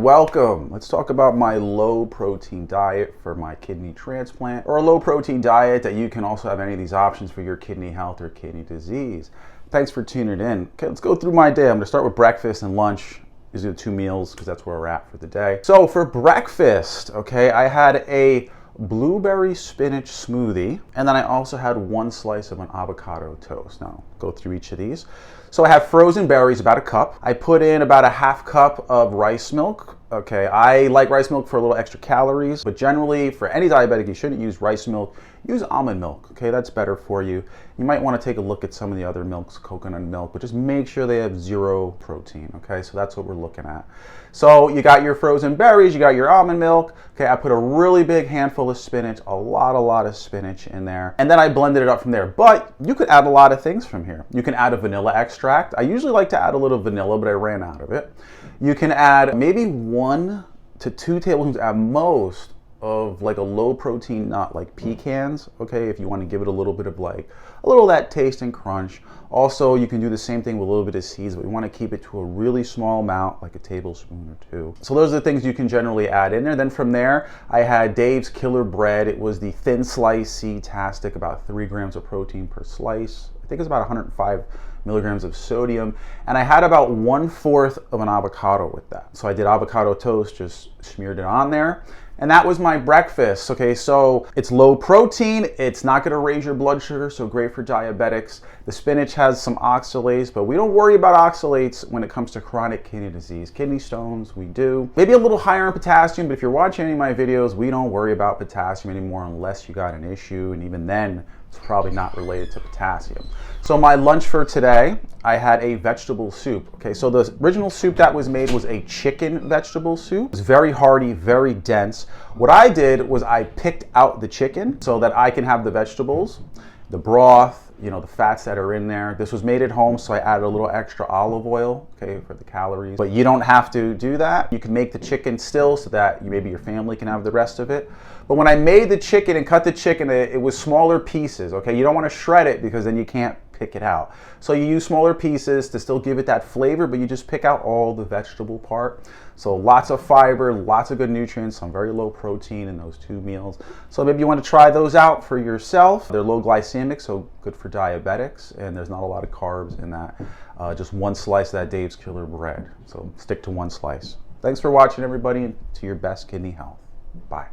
Welcome. Let's talk about my low protein diet for my kidney transplant, or a low protein diet that you can also have any of these options for your kidney health or kidney disease. Thanks for tuning in. Okay, let's go through my day. I'm going to start with breakfast and lunch. These are the two meals because that's where we're at for the day. So for breakfast, okay, I had a blueberry spinach smoothie, and then I also had one slice of an avocado toast. Now, I'll go through each of these. So I have frozen berries, about a cup. I put in about a half cup of rice milk. Okay, I like rice milk for a little extra calories, but generally for any diabetic, you shouldn't use rice milk. Use almond milk, okay? That's better for you. You might want to take a look at some of the other milks, coconut milk, but just make sure they have zero protein, okay? So that's what we're looking at. So you got your frozen berries, you got your almond milk. Okay, I put a really big handful of spinach, a lot of spinach in there. And then I blended it up from there. But you could add a lot of things from here. You can add a vanilla extract. I usually like to add a little vanilla, but I ran out of it. You can add maybe 1 to 2 tablespoons at most of like a low protein nut like pecans, okay, if you want to give it a little bit of like a little of that taste and crunch. Also, you can do the same thing with a little bit of seeds, but we want to keep it to a really small amount, like a tablespoon or 2. So those are the things you can generally add in there. Then from there, I had Dave's Killer Bread. It was the thin slice seed-tastic, about 3 grams of protein per slice. I think it's about 105 milligrams of sodium, and I had about 1/4 of an avocado with that. So I did avocado toast, just smeared it on there, and that was my breakfast. Okay, so it's low protein, it's not going to raise your blood sugar, so great for diabetics. The spinach has some oxalates, but we don't worry about oxalates when it comes to chronic kidney disease. Kidney stones, we do. Maybe a little higher in potassium, but if you're watching any of my videos, we don't worry about potassium anymore unless you got an issue, and even then, it's probably not related to potassium. So my lunch for today, I had a vegetable soup. Okay, so the original soup that was made was a chicken vegetable soup. It was very hearty, very dense. What I did was I picked out the chicken so that I can have the vegetables, the broth, you know, the fats that are in there. This was made at home, so I added a little extra olive oil, okay, for the calories. But you don't have to do that. You can make the chicken still so that maybe your family can have the rest of it. But when I made the chicken and cut the chicken, it was smaller pieces, okay? You don't want to shred it because then you can't pick it out. So you use smaller pieces to still give it that flavor, but you just pick out all the vegetable part. So lots of fiber, lots of good nutrients, some very low protein in those 2 meals. So maybe you want to try those out for yourself. They're low glycemic, so good for diabetics, and there's not a lot of carbs in that. Just 1 slice of that Dave's Killer Bread. So stick to 1 slice. Thanks for watching, everybody, and to your best kidney health. Bye.